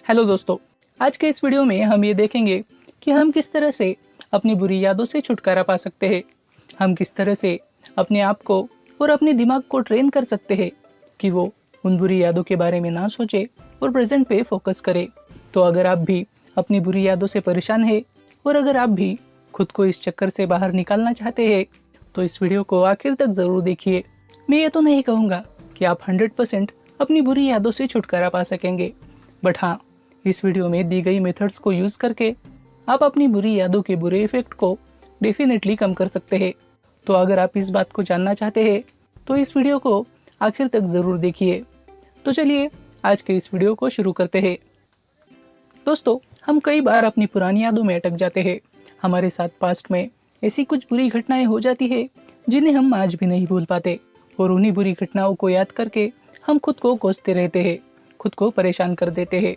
Hello दोस्तों, आज के इस वीडियो में हम ये देखेंगे कि हम किस तरह से अपनी बुरी यादों से छुटकारा पा सकते हैं। हम किस तरह से अपने आप को और अपने दिमाग को ट्रेन कर सकते हैं कि वो उन बुरी यादों के बारे में ना सोचे और प्रेजेंट पे फोकस करे। तो अगर आप भी अपनी बुरी यादों से परेशान है और अगर आप भी खुद को इस चक्कर से बाहर निकालना चाहते हैं तो इस वीडियो को आखिर तक जरूर देखिए। मैं ये तो नहीं कहूँगा कि आप 100% अपनी बुरी यादों से छुटकारा पा सकेंगे, बट हाँ, इस वीडियो में दी गई मेथड्स को यूज करके आप अपनी बुरी यादों के बुरे इफेक्ट को डेफिनेटली कम कर सकते हैं। तो अगर आप इस बात को जानना चाहते हैं तो इस वीडियो को आखिर तक जरूर देखिए। तो चलिए आज के इस वीडियो को शुरू करते हैं। दोस्तों, हम कई बार अपनी पुरानी यादों में अटक जाते हैं। हमारे साथ पास्ट में ऐसी कुछ बुरी घटनाएं हो जाती है जिन्हें हम आज भी नहीं भूल पाते और उन्हीं बुरी घटनाओं को याद करके हम खुद को कोसते रहते हैं, खुद को परेशान कर देते हैं।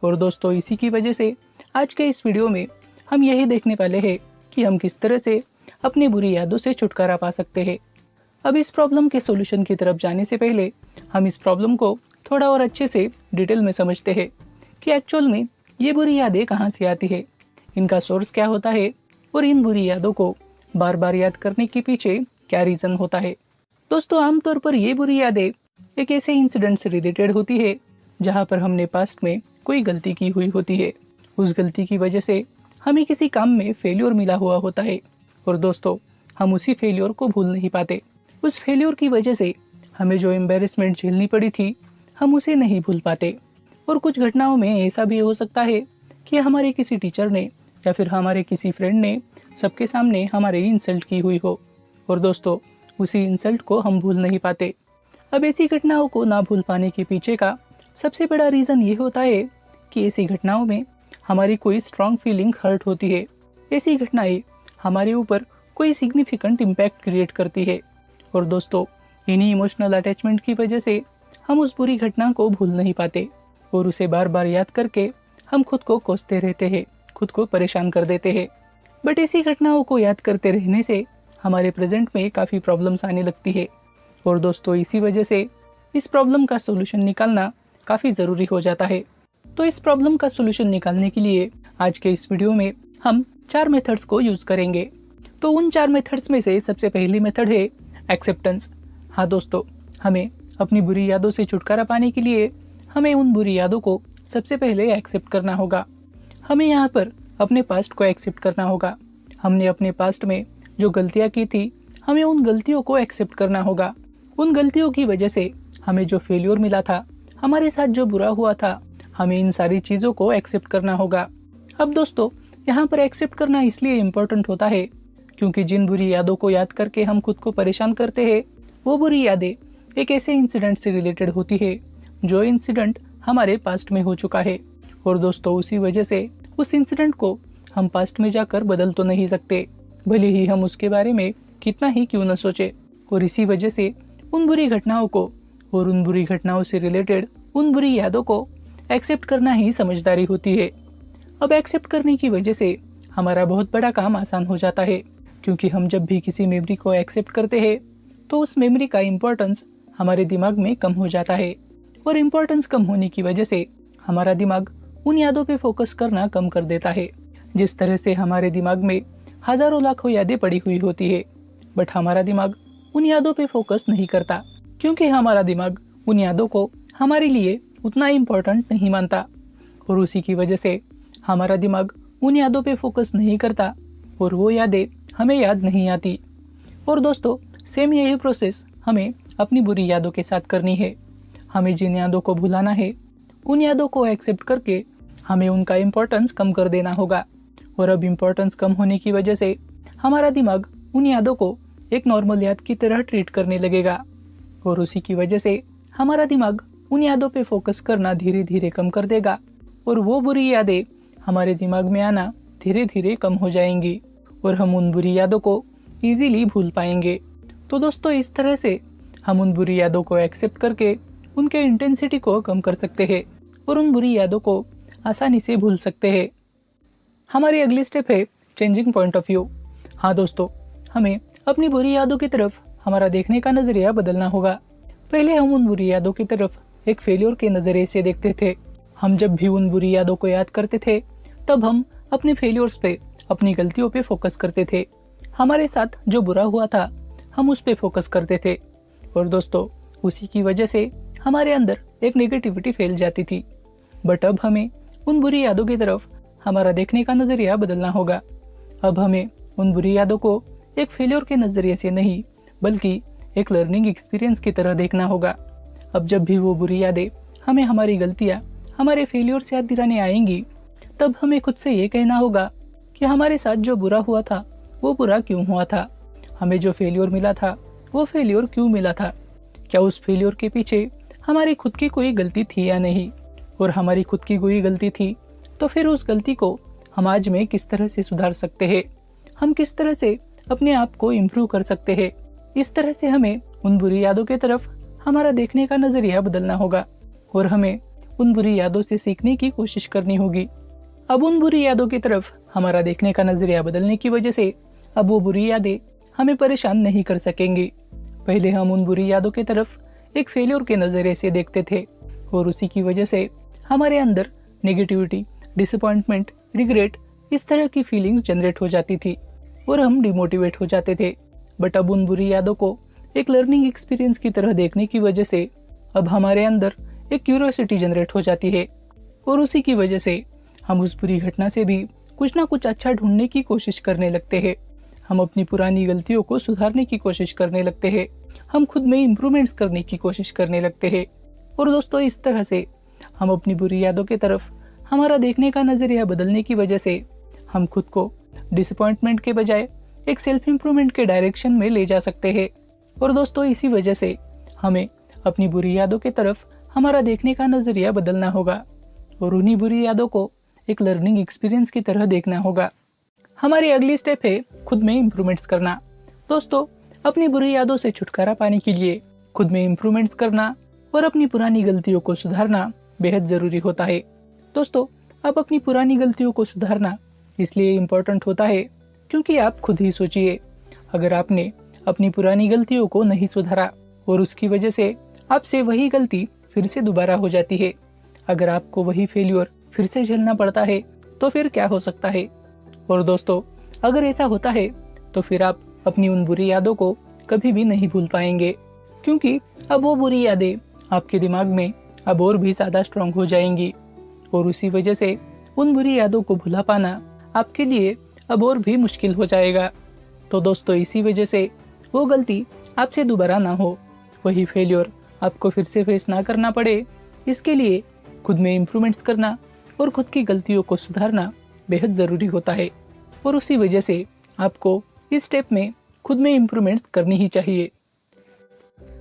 और दोस्तों, इसी की वजह से आज के इस वीडियो में हम यही देखने वाले हैं कि हम किस तरह से अपनी बुरी यादों से छुटकारा पा सकते हैं। अब इस प्रॉब्लम के सॉल्यूशन की तरफ जाने से पहले हम इस प्रॉब्लम को थोड़ा और अच्छे से डिटेल में समझते हैं कि एक्चुअल में ये बुरी यादें कहाँ से आती है, इनका सोर्स क्या होता है और इन बुरी यादों को बार बार याद करने के पीछे क्या रीजन होता है। दोस्तों, आमतौर पर ये बुरी यादें एक ऐसे इंसिडेंट से रिलेटेड होती है जहाँ पर हमने पास्ट में कोई गलती की हुई होती है। उस गलती की वजह से हमें किसी काम में फेल्योर मिला हुआ होता है और दोस्तों, हम उसी फेल्योर को भूल नहीं पाते। उस फेल्योर की वजह से हमें जो एम्बेरसमेंट झेलनी पड़ी थी हम उसे नहीं भूल पाते। और कुछ घटनाओं में ऐसा भी हो सकता है कि हमारे किसी टीचर ने या फिर हमारे किसी फ्रेंड ने सबके सामने हमारे इंसल्ट की हुई हो और दोस्तों, उसी इंसल्ट को हम भूल नहीं पाते। अब ऐसी घटनाओं को ना भूल पाने के पीछे का सबसे बड़ा रीजन ये होता है कि ऐसी घटनाओं में हमारी कोई स्ट्रॉन्ग फीलिंग हर्ट होती है। ऐसी घटनाएं हमारे ऊपर कोई सिग्निफिकेंट इम्पैक्ट क्रिएट करती है और दोस्तों, इन्हीं इमोशनल अटैचमेंट की वजह से हम उस बुरी घटना को भूल नहीं पाते और उसे बार बार याद करके हम खुद को कोसते रहते हैं, खुद को परेशान कर देते हैं। बट ऐसी घटनाओं को याद करते रहने से हमारे प्रेजेंट में काफ़ी प्रॉब्लम्स आने लगती है और दोस्तों, इसी वजह से इस प्रॉब्लम का सोल्यूशन निकालना काफ़ी ज़रूरी हो जाता है। तो इस प्रॉब्लम का सोल्यूशन निकालने के लिए आज के इस वीडियो में हम 4 मेथड्स को यूज़ करेंगे। तो उन 4 मेथड्स में से सबसे पहली मेथड है एक्सेप्टेंस। हाँ दोस्तों, हमें अपनी बुरी यादों से छुटकारा पाने के लिए हमें उन बुरी यादों को सबसे पहले एक्सेप्ट करना होगा। हमें यहाँ पर अपने पास्ट को एक्सेप्ट करना होगा। हमने अपने पास्ट में जो गलतियाँ की थी हमें उन गलतियों को एक्सेप्ट करना होगा। उन गलतियों की वजह से हमें जो फेल्योर मिला था, हमारे साथ जो बुरा हुआ था, हमें इन सारी चीज़ों को एक्सेप्ट करना होगा। अब दोस्तों, यहाँ पर एक्सेप्ट करना इसलिए इम्पोर्टेंट होता है क्योंकि जिन बुरी यादों को याद करके हम खुद को परेशान करते हैं वो बुरी यादें एक ऐसे इंसिडेंट से रिलेटेड होती है जो इंसिडेंट हमारे पास्ट में हो चुका है और दोस्तों, उसी वजह से उस इंसिडेंट को हम पास्ट में जाकर बदल तो नहीं सकते, भले ही हम उसके बारे में कितना ही क्यों न सोचे। और इसी वजह से उन बुरी घटनाओं को और उन बुरी घटनाओं से रिलेटेड उन बुरी यादों को एक्सेप्ट करना ही समझदारी होती है। अब एक्सेप्ट करने की वजह से हमारा बहुत बड़ा काम आसान हो जाता है क्योंकि हम जब भी किसी मेमोरी को एक्सेप्ट करते हैं तो उस मेमोरी का इम्पोर्टेंस हमारे दिमाग में कम हो जाता है और इम्पोर्टेंस कम होने की वजह से हमारा दिमाग उन यादों पे फोकस करना कम कर देता है। जिस तरह से हमारे दिमाग में हजारों लाखों यादें पड़ी हुई होती है बट हमारा दिमाग उन यादों पे फोकस नहीं करता क्योंकि हमारा दिमाग उन यादों को हमारे लिए उतना इम्पोर्टेंट नहीं मानता और उसी की वजह से हमारा दिमाग उन यादों पे फोकस नहीं करता और वो यादें हमें याद नहीं आती। और दोस्तों, सेम यही प्रोसेस हमें अपनी बुरी यादों के साथ करनी है। हमें जिन यादों को भुलाना है उन यादों को एक्सेप्ट करके हमें उनका इम्पोर्टेंस कम कर देना होगा और अब इम्पोर्टेंस कम होने की वजह से हमारा दिमाग उन यादों को एक नॉर्मल याद की तरह ट्रीट करने लगेगा और उसी की वजह से हमारा दिमाग उन यादों पे फोकस करना धीरे धीरे कम कर देगा और वो बुरी यादें हमारे दिमाग में आना धीरे धीरे कम हो जाएंगी और हम उन बुरी यादों को इजीली भूल पाएंगे। तो दोस्तों, इस तरह से हम उन बुरी यादों को एक्सेप्ट करके उनके इंटेंसिटी को कम कर सकते हैं और उन बुरी यादों को आसानी से भूल सकते हैं। हमारी अगली स्टेप है चेंजिंग पॉइंट ऑफ व्यू। हाँ दोस्तों, हमें अपनी बुरी यादों की तरफ हमारा देखने का नजरिया बदलना होगा। पहले हम उन बुरी यादों की तरफ एक फेलियर के नजरिए से देखते थे हम जब भी उन बुरी यादों को याद करते थे तब हम अपने फेलियर्स पे, अपनी गलतियों पे फोकस करते थे। हमारे साथ जो बुरा हुआ था हम उस पे फोकस करते थे और दोस्तों उसी की वजह से हमारे अंदर एक नेगेटिविटी फैल जाती थी। बट अब हमें उन बुरी यादों की तरफ हमारा देखने का नजरिया बदलना होगा। अब हमें उन बुरी यादों को एक फेलियर के नजरिए से नहीं बल्कि एक लर्निंग एक्सपीरियंस की तरह देखना होगा। अब जब भी वो बुरी यादें हमें हमारी गलतियां, हमारे फेलियर से याद दिलाने आएंगी तब हमें खुद से ये कहना होगा कि हमारे साथ जो बुरा हुआ था वो बुरा क्यों हुआ था, हमें जो फेलियर मिला था वो फेलियर क्यों मिला था, क्या उस फेलियर के पीछे हमारी खुद की कोई गलती थी या नहीं, और हमारी खुद की कोई गलती थी तो फिर उस गलती को हम आज में किस तरह से सुधार सकते हैं, हम किस तरह से अपने आप को इम्प्रूव कर सकते हैं। इस तरह से हमें उन बुरी यादों की तरफ हमारा देखने का नजरिया बदलना होगा और हमें उन बुरी यादों से सीखने की कोशिश करनी होगी। अब उन बुरी यादों की तरफ हमारा देखने का नजरिया बदलने की वजह से अब वो बुरी यादें हमें परेशान नहीं कर सकेंगी। पहले हम उन बुरी यादों की तरफ एक फेलियर के नजरिए से देखते थे और उसी की वजह से हमारे अंदर नेगेटिविटी, डिसअपॉइंटमेंट, रिग्रेट, इस तरह की फीलिंग्स जनरेट हो जाती थी और हम डिमोटिवेट हो जाते थे। बट अब उन बुरी यादों को एक लर्निंग एक्सपीरियंस की तरह देखने की वजह से अब हमारे अंदर एक क्यूरियोसिटी जनरेट हो जाती है और उसी की वजह से हम उस बुरी घटना से भी कुछ ना कुछ अच्छा ढूंढने की कोशिश करने लगते हैं। हम अपनी पुरानी गलतियों को सुधारने की कोशिश करने लगते हैं, हम खुद में इम्प्रूवमेंट्स करने की कोशिश करने लगते हैं। और दोस्तों इस तरह से हम अपनी बुरी यादों की तरफ हमारा देखने का नजरिया बदलने की वजह से हम खुद को डिसअपॉइंटमेंट के बजाय एक सेल्फ इम्प्रूवमेंट के डायरेक्शन में ले जा सकते हैं। और दोस्तों इसी वजह से हमें अपनी बुरी यादों की तरफ हमारा देखने का नजरिया बदलना होगा और उन्हीं बुरी यादों को एक लर्निंग एक्सपीरियंस की तरह देखना होगा। हमारी अगली स्टेप है खुद में इम्प्रूवमेंट्स करना। दोस्तों अपनी बुरी यादों से छुटकारा पाने के लिए खुद में इम्प्रूवमेंट्स करना और अपनी पुरानी गलतियों को सुधारना बेहद जरूरी होता है। दोस्तों अब अपनी पुरानी गलतियों को सुधारना इसलिए इम्पोर्टेंट होता है क्योंकि आप खुद ही सोचिए, अगर आपने अपनी पुरानी गलतियों को नहीं सुधारा और उसकी वजह से आपसे वही गलती फिर से दोबारा हो जाती है, अगर आपको वही फेल्यूर फिर से झेलना पड़ता है तो फिर क्या हो सकता है। और दोस्तों अगर ऐसा होता है तो फिर आप अपनी उन बुरी यादों को कभी भी नहीं भूल पाएंगे, क्योंकि अब वो बुरी यादें आपके दिमाग में अब और भी ज्यादा स्ट्रांग हो जाएंगी और उसी वजह से उन बुरी यादों को भुला पाना आपके लिए अब और भी मुश्किल हो जाएगा। तो दोस्तों इसी वजह से वो गलती आपसे दोबारा ना हो, वही फेल्योर आपको फिर से फेस ना करना पड़े, इसके लिए खुद में इम्प्रूवमेंट्स करना और खुद की गलतियों को सुधारना बेहद ज़रूरी होता है। और उसी वजह से आपको इस स्टेप में खुद में इम्प्रूवमेंट्स करनी ही चाहिए।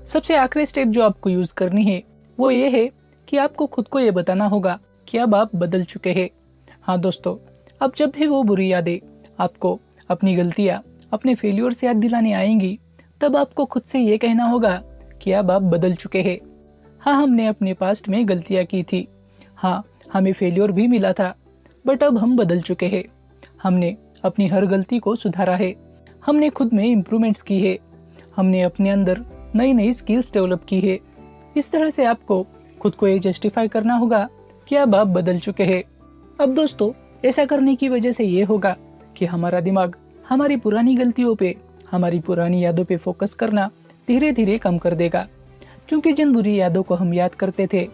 सबसे आखिरी स्टेप जो आपको यूज करनी है वो ये है कि आपको खुद को ये बताना होगा कि अब आप बदल चुके हैं। हाँ दोस्तों, अब जब भी वो बुरी यादें आपको अपनी गलतियाँ, अपने फेल्योर से याद दिलाने आएंगी तब आपको खुद से ये कहना होगा कि अब आप बदल चुके हैं। हाँ, हमने अपने पास्ट में गलतियाँ की थी, हाँ हमें फेल्योर भी मिला था, बट अब हम बदल चुके हैं। हमने अपनी हर गलती को सुधारा है, हमने खुद में इम्प्रूवमेंट्स की है, हमने अपने अंदर नई नई स्किल्स डेवलप की है। इस तरह से आपको खुद को ये जस्टिफाई करना होगा कि अब आप बदल चुके हैं। अब दोस्तों ऐसा करने की वजह से ये होगा कि हमारा दिमाग हमारी पुरानी गलतियों पे, हमारी पुरानी यादों पे फोकस करना धीरे धीरे कम कर देगा, क्योंकि जिन बुरी यादों को हम याद करते थे,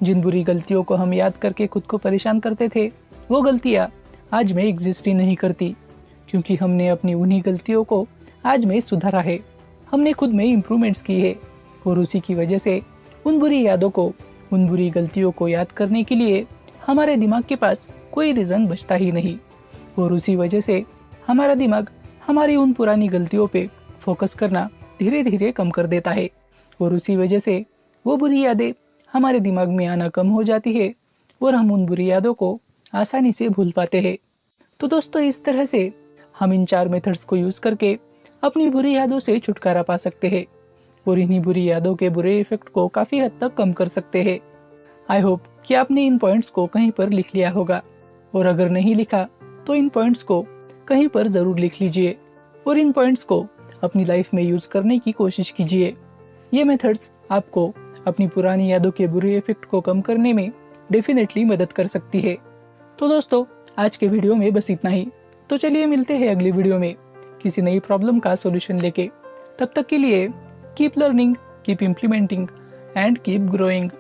जिन बुरी गलतियों को हम याद करके खुद को परेशान करते थे, वो गलतियाँ आज में एग्जिस्ट ही नहीं करती, क्योंकि हमने अपनी उन्हीं गलतियों को आज में सुधारा है, हमने खुद में इम्प्रूवमेंट्स की है। और उसी की वजह से उन बुरी यादों को, उन बुरी गलतियों को याद करने के लिए हमारे दिमाग के पास कोई रीजन बचता ही नहीं। और उसी वजह से हमारा दिमाग हमारी उन पुरानी गलतियों पे फोकस करना धीरे धीरे कम कर देता है और उसी वजह से वो बुरी यादें हमारे दिमाग में आना कम हो जाती है और हम उन बुरी यादों को आसानी से भूल पाते हैं। तो दोस्तों इस तरह से हम इन 4 मेथड्स को यूज करके अपनी बुरी यादों से छुटकारा पा सकते हैं और इन्हीं बुरी यादों के बुरे इफेक्ट को काफी हद तक कम कर सकते हैं। आई होप कि आपने इन पॉइंट्स को कहीं पर लिख लिया होगा, और अगर नहीं लिखा तो इन पॉइंट्स को कहीं पर जरूर लिख लीजिए और इन पॉइंट्स को अपनी लाइफ में यूज करने की कोशिश कीजिए। ये मेथड्स आपको अपनी पुरानी यादों के बुरे इफेक्ट को कम करने में डेफिनेटली मदद कर सकती है। तो दोस्तों, आज के वीडियो में बस इतना ही। तो चलिए मिलते हैं अगली वीडियो में किसी नई प्रॉब्लम का सॉल्यूशन लेके। तब तक के लिए keep learning, keep implementing and keep growing.